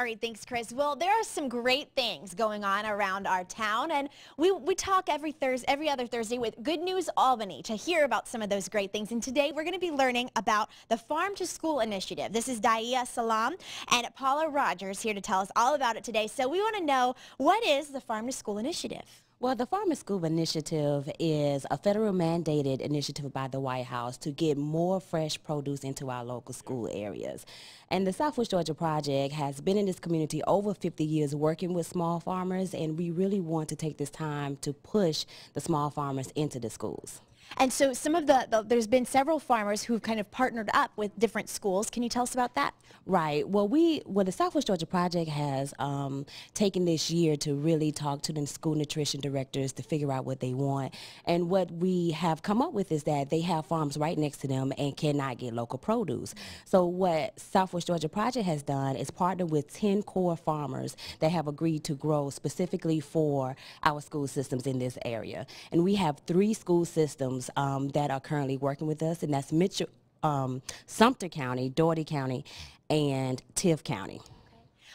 All right, thanks, Chris. Well, there are some great things going on around our town, and we talk every other Thursday with Good News Albany to hear about some of those great things. And today we're going to be learning about the Farm to School initiative. This is Daia Salam and Paula Rogers here to tell us all about it today. So we want to know, what is the Farm to School initiative? Well, the Farm to School initiative is a federal mandated initiative by the White House to get more fresh produce into our local school areas. And the Southwest Georgia Project has been in this community over 50 years working with small farmers, and we really want to take this time to push the small farmers into the schools. And so some of there's been several farmers who've kind of partnered up with different schools. Can you tell us about that? Right. Well, the Southwest Georgia Project has taken this year to really talk to the school nutrition directors to figure out what they want. And what we have come up with is that they have farms right next to them and cannot get local produce. So what Southwest Georgia Project has done is partner with 10 core farmers that have agreed to grow specifically for our school systems in this area. And we have 3 school systems that are currently working with us, and that's Sumter County, Dougherty County, and Tift County. Okay.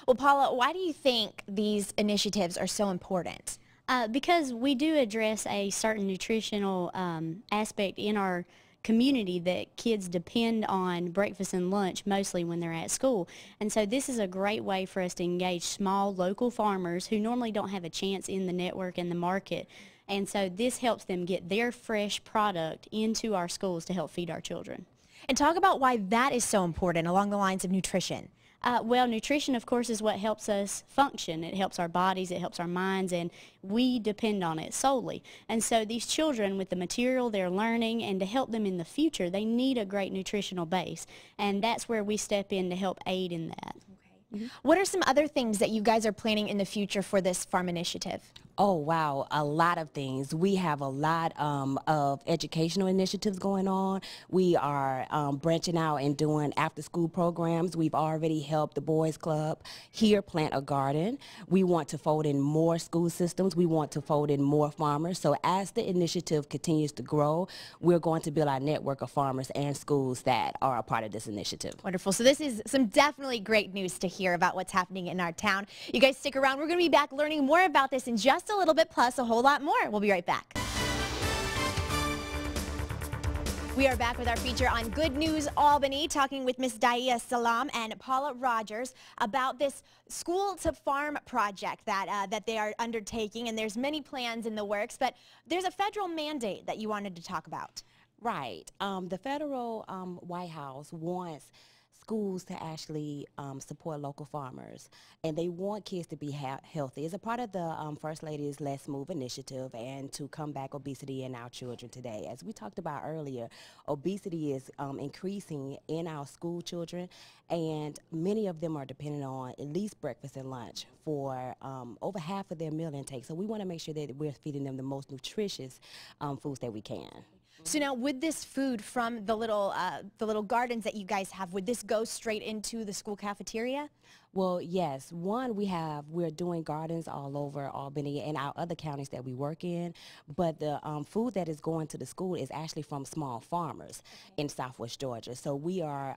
Well, Paula, why do you think these initiatives are so important? Because we do address a certain nutritional aspect in our community that kids depend on breakfast and lunch mostly when they're at school. And so this is a great way for us to engage small local farmers who normally don't have a chance in the network and the market. And so this helps them get their fresh product into our schools to help feed our children. And talk about why that is so important along the lines of nutrition. Well, nutrition, of course, is what helps us function. It helps our bodies, it helps our minds, and we depend on it solely. And so these children, with the material they're learning and to help them in the future, they need a great nutritional base. And that's where we step in to help aid in that. Okay. What are some other things that you guys are planning in the future for this farm initiative? Oh, wow, a lot of things. We have a lot of educational initiatives going on. We are branching out and doing after-school programs. We've already helped the Boys Club here plant a garden. We want to fold in more school systems. We want to fold in more farmers. So as the initiative continues to grow, we're going to build our network of farmers and schools that are a part of this initiative. Wonderful. So this is some definitely great news to hear about what's happening in our town. You guys stick around. We're going to be back learning more about this in just a little bit, plus a whole lot more. We'll be right back. We are back with our feature on Good News Albany, talking with Miss Daia Salam and Paula Rogers about this school to farm project that they are undertaking, and there's many plans in the works, but there's a federal mandate that you wanted to talk about. Right. The federal White House wants schools to actually support local farmers, and they want kids to be healthy. It's a part of the First Lady's Let's Move initiative and to combat obesity in our children today. As we talked about earlier, obesity is increasing in our school children, and many of them are dependent on at least breakfast and lunch for over half of their meal intake. So we want to make sure that we're feeding them the most nutritious foods that we can. So now, would this food from the little gardens that you guys have, would this go straight into the school cafeteria? Well, yes. One, we're doing gardens all over Albany and our other counties that we work in, but the food that is going to the school is actually from small farmers in Southwest Georgia. So we are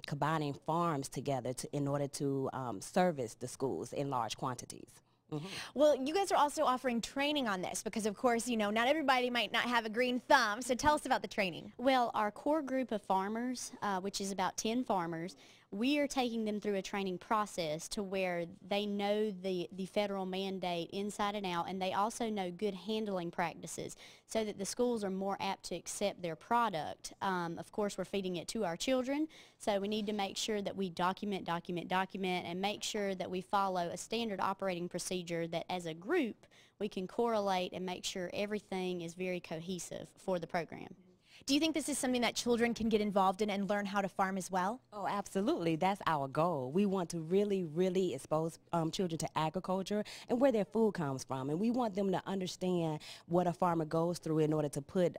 combining farms together in order to service the schools in large quantities. Mm-hmm. Well, you guys are also offering training on this because, of course, you know, not everybody might not have a green thumb. So tell us about the training. Well, our core group of farmers, which is about 10 farmers, we are taking them through a training process to where they know the federal mandate inside and out, and they also know good handling practices so that the schools are more apt to accept their product. Of course, we're feeding it to our children, so we need to make sure that we document, and make sure that we follow a standard operating procedure that as a group we can correlate and make sure everything is very cohesive for the program. Do you think this is something that children can get involved in and learn how to farm as well? Oh, absolutely. That's our goal. We want to really, really expose children to agriculture and where their food comes from. And we want them to understand what a farmer goes through in order to put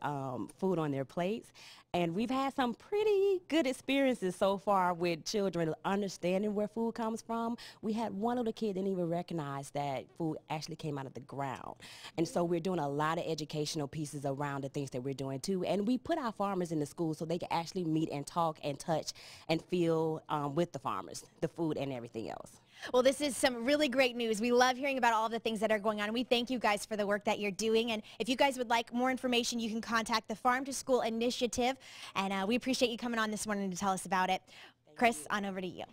food on their plates. And we've had some pretty good experiences so far with children understanding where food comes from. We had one little kid didn't even recognize that food actually came out of the ground. And so we're doing a lot of educational pieces around the things that we're doing too. And we put put our farmers in the school so they can actually meet and talk and touch and feel with the farmers, the food and everything else. Well, this is some really great news. We love hearing about all the things that are going on. We thank you guys for the work that you're doing. And if you guys would like more information, you can contact the Farm to School Initiative. And we appreciate you coming on this morning to tell us about it. Chris, on over to you.